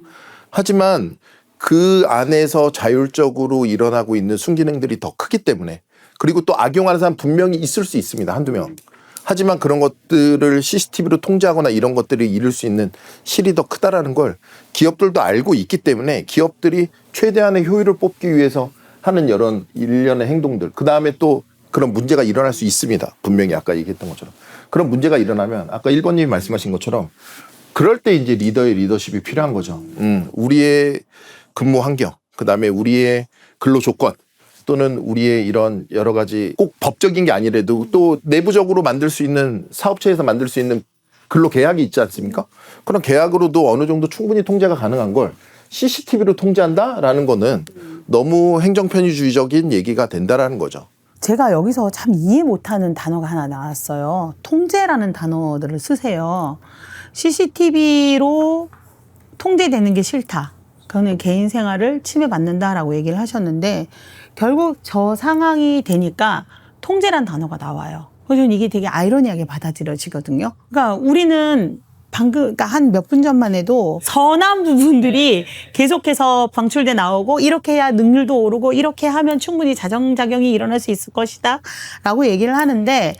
하지만 그 안에서 자율적으로 일어나고 있는 순기능들이 더 크기 때문에, 그리고 또 악용하는 사람 분명히 있을 수 있습니다. 한두 명. 하지만 그런 것들을 CCTV로 통제하거나 이런 것들을 이룰 수 있는 실이 더 크다라는 걸 기업들도 알고 있기 때문에 기업들이 최대한의 효율을 뽑기 위해서 하는 이런 일련의 행동들, 그 다음에 또 그런 문제가 일어날 수 있습니다. 분명히 아까 얘기했던 것처럼. 그런 문제가 일어나면 아까 1번님이 말씀하신 것처럼 그럴 때 이제 리더의 리더십이 필요한 거죠. 우리의 근무 환경, 그 다음에 우리의 근로 조건, 또는 우리의 이런 여러 가지 꼭 법적인 게 아니라도 또 내부적으로 만들 수 있는, 사업체에서 만들 수 있는 근로 계약이 있지 않습니까? 그런 계약으로도 어느 정도 충분히 통제가 가능한 걸 CCTV로 통제한다라는 거는 너무 행정편의주의적인 얘기가 된다라는 거죠. 제가 여기서 참 이해 못하는 단어가 하나 나왔어요. 통제라는 단어들을 쓰세요. CCTV로 통제되는 게 싫다. 그거는 개인 생활을 침해받는다라고 얘기를 하셨는데 결국 저 상황이 되니까 통제란 단어가 나와요. 그래서 저는 이게 되게 아이러니하게 받아들여지거든요. 그러니까 우리는 방금, 그러니까 한 몇 분 전만 해도 선한 부분들이 계속해서 방출돼 나오고 이렇게 해야 능률도 오르고 이렇게 하면 충분히 자정작용이 일어날 수 있을 것이다 라고 얘기를 하는데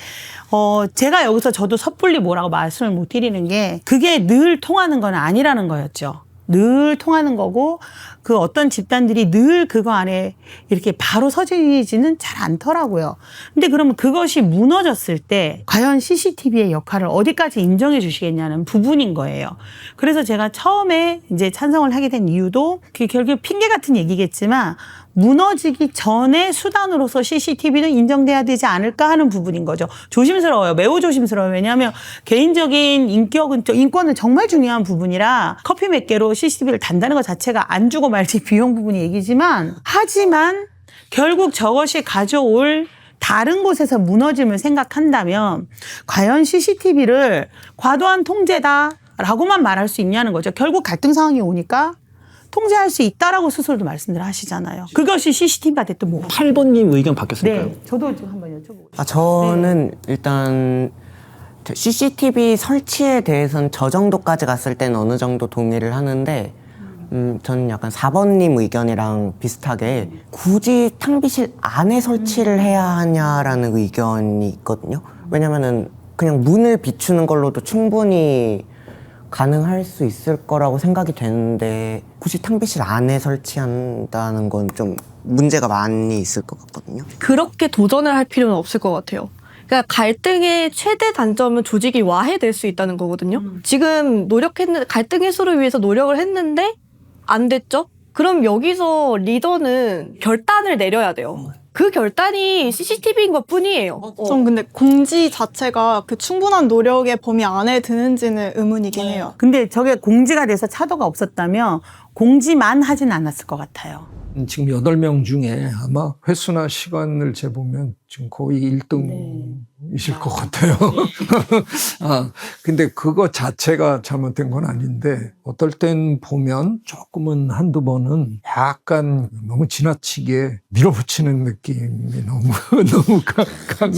제가 여기서 저도 섣불리 뭐라고 말씀을 못 드리는 게 그게 늘 통하는 건 아니라는 거였죠. 늘 통하는 거고 그 어떤 집단들이 늘 그거 안에 이렇게 바로 서지지는 잘 않더라고요. 근데 그러면 그것이 무너졌을 때 과연 CCTV의 역할을 어디까지 인정해 주시겠냐는 부분인 거예요. 그래서 제가 처음에 이제 찬성을 하게 된 이유도 그게 결국 핑계 같은 얘기겠지만 무너지기 전에 수단으로서 CCTV는 인정돼야 되지 않을까 하는 부분인 거죠. 조심스러워요. 매우 조심스러워요. 왜냐하면 개인적인 인권은 정말 중요한 부분이라 커피 몇 개로 CCTV를 단다는 것 자체가 안 주고 말지 비용 부분이 얘기지만 하지만 결국 저것이 가져올 다른 곳에서 무너짐을 생각한다면 과연 CCTV를 과도한 통제다라고만 말할 수 있냐는 거죠. 결국 갈등 상황이 오니까 통제할 수 있다라고 스스로도 말씀들 하시잖아요. 그것이 CCTV가 됐든 뭐. 8번님 의견 바뀌었을까요? 네, 저도 좀 한번 여쭤보고 싶어요. 저는 일단 CCTV 설치에 대해서는 저 정도까지 갔을 때는 어느 정도 동의를 하는데 저는 약간 4번님 의견이랑 비슷하게 굳이 탕비실 안에 설치를 해야 하냐라는 의견이 있거든요. 왜냐면은 그냥 문을 비추는 걸로도 충분히 가능할 수 있을 거라고 생각이 되는데 굳이 탕비실 안에 설치한다는 건 좀 문제가 많이 있을 것 같거든요. 그렇게 도전을 할 필요는 없을 것 같아요. 그러니까 갈등의 최대 단점은 조직이 와해될 수 있다는 거거든요. 지금 갈등 해소를 위해서 노력을 했는데 안 됐죠? 그럼 여기서 리더는 결단을 내려야 돼요. 그 결단이 CCTV인 것 뿐이에요. 좀 근데 공지 자체가 그 충분한 노력의 범위 안에 드는지는 의문이긴 해요. 근데 저게 공지가 돼서 차도가 없었다면 공지만 하진 않았을 것 같아요. 지금 8명 중에 아마 횟수나 시간을 재보면 지금 거의 1등이실 것 같아요. 근데 그거 자체가 잘못된 건 아닌데 어떨 땐 보면 조금은 한두 번은 약간 너무 지나치게 밀어붙이는 느낌이 너무 강한.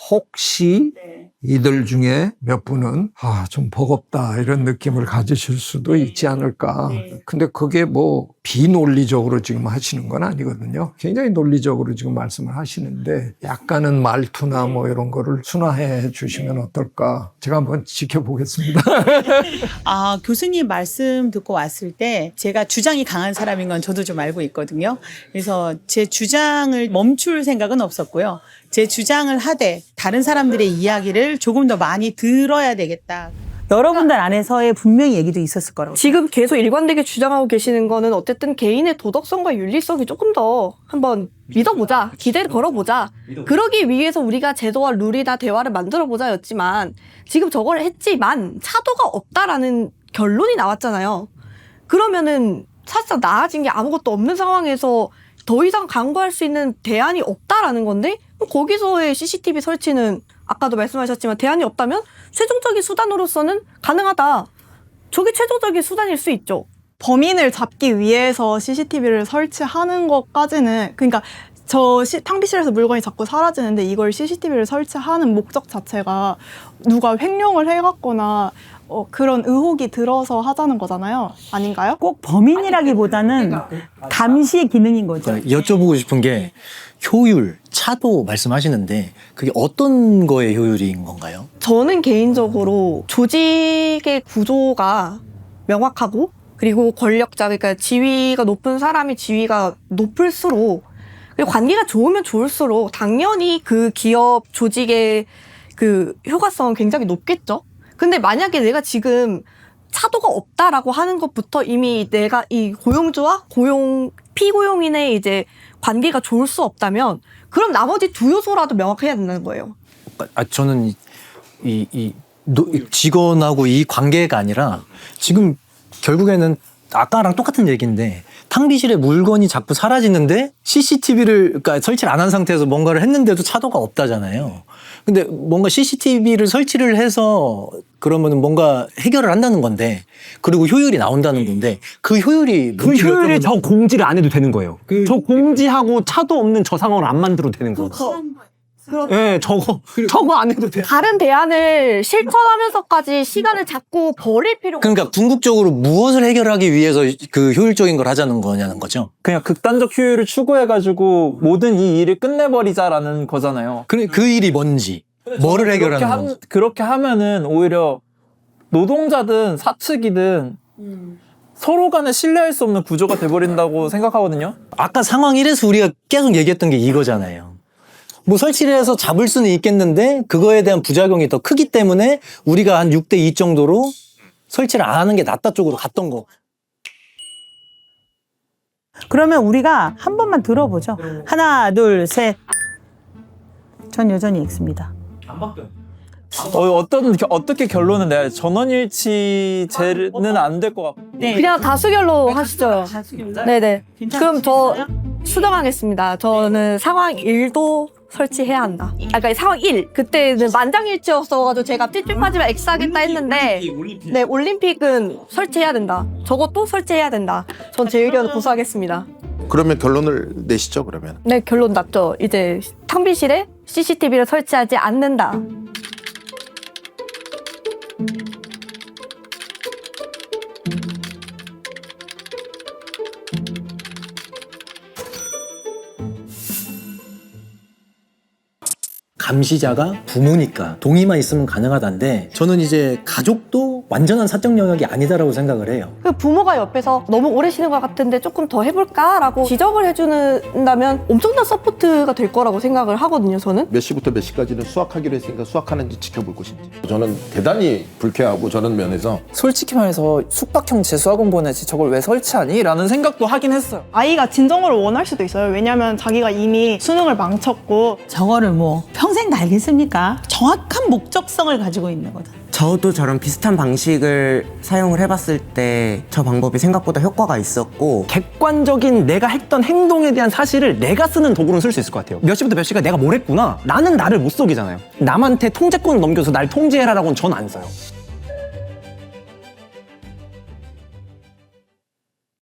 혹시 이들 중에 몇 분은 좀 버겁다 이런 느낌을 가지실 수도 있지 않을까. 근데 그게 뭐 비논리적으로 지금 하시는 건 아니거든요. 굉장히 논리적으로 지금 말씀을 하시는데 약간은 말투나 뭐 이런 거를 순화해 주시면 어떨까. 제가 한번 지켜보겠습니다. 교수님 말씀 듣고 왔을 때 제가 주장이 강한 사람인 건 저도 좀 알고 있거든요. 그래서 제 주장을 멈출 생각은 없었고요. 제 주장을 하되 다른 사람들의 이야기를 조금 더 많이 들어야 되겠다. 여러분들 안에서의 분명히 얘기도 있었을 거라고. 지금 계속 일관되게 주장하고 계시는 거는 어쨌든 개인의 도덕성과 윤리성이 조금 더 한번 믿어보자, 기대를 걸어보자. 그러기 위해서 우리가 제도와 룰이나 대화를 만들어보자였지만 지금 저걸 했지만 차도가 없다라는 결론이 나왔잖아요. 그러면은 사실상 나아진 게 아무것도 없는 상황에서 더 이상 강구할 수 있는 대안이 없다라는 건데 거기서의 CCTV 설치는 아까도 말씀하셨지만 대안이 없다면 최종적인 수단으로서는 가능하다. 저게 최종적인 수단일 수 있죠. 범인을 잡기 위해서 CCTV를 설치하는 것까지는 그러니까 탕비실에서 물건이 자꾸 사라지는데 이걸 CCTV를 설치하는 목적 자체가 누가 횡령을 해갔거나 그런 의혹이 들어서 하자는 거잖아요. 아닌가요? 꼭 범인이라기보다는 감시 기능인 거죠. 여쭤보고 싶은 게 효율, 차도 말씀하시는데 그게 어떤 거의 효율인 건가요? 저는 개인적으로 조직의 구조가 명확하고 그리고 권력자, 그러니까 지위가 높은 사람이 지위가 높을수록 그리고 관계가 좋으면 좋을수록 당연히 그 기업 조직의 그 효과성은 굉장히 높겠죠. 근데 만약에 내가 지금 차도가 없다라고 하는 것부터 이미 내가 이 고용주와 피고용인의 이제 관계가 좋을 수 없다면 그럼 나머지 두 요소라도 명확해야 된다는 거예요. 저는 이 직원하고 이 관계가 아니라 지금 결국에는 아까랑 똑같은 얘기인데 탕비실에 물건이 자꾸 사라지는데 CCTV를 그러니까 설치를 안 한 상태에서 뭔가를 했는데도 차도가 없다잖아요. 근데 뭔가 CCTV를 설치를 해서 그러면 뭔가 해결을 한다는 건데 그리고 효율이 나온다는 건데 그 효율이 그 효율에 저 공지를 안 해도 되는 거예요. 저 공지하고 차도 없는 저 상황을 안 만들어도 되는 거예요. 네, 저거 안 해도 돼. 다른 대안을 실천하면서까지 시간을 자꾸 버릴 필요가 그러니까 궁극적으로 무엇을 해결하기 위해서 그 효율적인 걸 하자는 거냐는 거죠. 그냥 극단적 효율을 추구해가지고 모든 이 일을 끝내버리자라는 거잖아요. 그 일이 뭔지 뭐를 해결하는 건지. 그렇게 하면은 오히려 노동자든 사측이든 서로 간에 신뢰할 수 없는 구조가 돼버린다고 생각하거든요. 아까 상황 1에서 우리가 계속 얘기했던 게 이거잖아요. 뭐 설치를 해서 잡을 수는 있겠는데 그거에 대한 부작용이 더 크기 때문에 우리가 한 6대2 정도로 설치를 안 하는 게 낫다 쪽으로 갔던 거. 그러면 우리가 한 번만 들어보죠. 하나, 둘, 셋. 전 여전히 X입니다. 어떻게 결론을 내야 전원일치제는 안 될 것 같고. 그냥 다수결로 하시죠. 네네. 그럼 저 수정하겠습니다. 저는 상황 1도 설치해야 한다. 그러니까 상황 1. 그때는 만장일치였어가지고 제가 찝찝하지만 X하겠다 했는데 네, 올림픽은 설치해야 된다. 저것도 설치해야 된다. 전 제 의견을 고수하겠습니다. 그러면 결론을 내시죠, 그러면. 네, 결론 났죠. 이제 탕비실에 CCTV를 설치하지 않는다. 감시자가 부모니까 동의만 있으면 가능하다는데 저는 이제 가족도 완전한 사적 영역이 아니다라고 생각을 해요. 그 부모가 옆에서 너무 오래 쉬는 것 같은데 조금 더 해볼까라고 지적을 해준다면 엄청난 서포트가 될 거라고 생각을 하거든요, 저는. 몇 시부터 몇 시까지는 수학하기로 했으니까 수학하는지 지켜볼 것인지. 저는 대단히 불쾌하고 저런 면에서 솔직히 말해서 숙박형 재수학원 보내지 저걸 왜 설치하니? 라는 생각도 하긴 했어요. 아이가 진정으로 원할 수도 있어요. 왜냐하면 자기가 이미 수능을 망쳤고 저거를 뭐 평생 다 알겠습니까? 정확한 목적성을 가지고 있는 거다. 저도 저런 비슷한 방식을 사용을 해봤을 때 저 방법이 생각보다 효과가 있었고 객관적인 내가 했던 행동에 대한 사실을 내가 쓰는 도구로는 쓸 수 있을 것 같아요. 몇 시부터 몇 시가 내가 뭘 했구나. 나는 나를 못 속이잖아요. 남한테 통제권을 넘겨서 날 통제해라라고는 전 안 써요.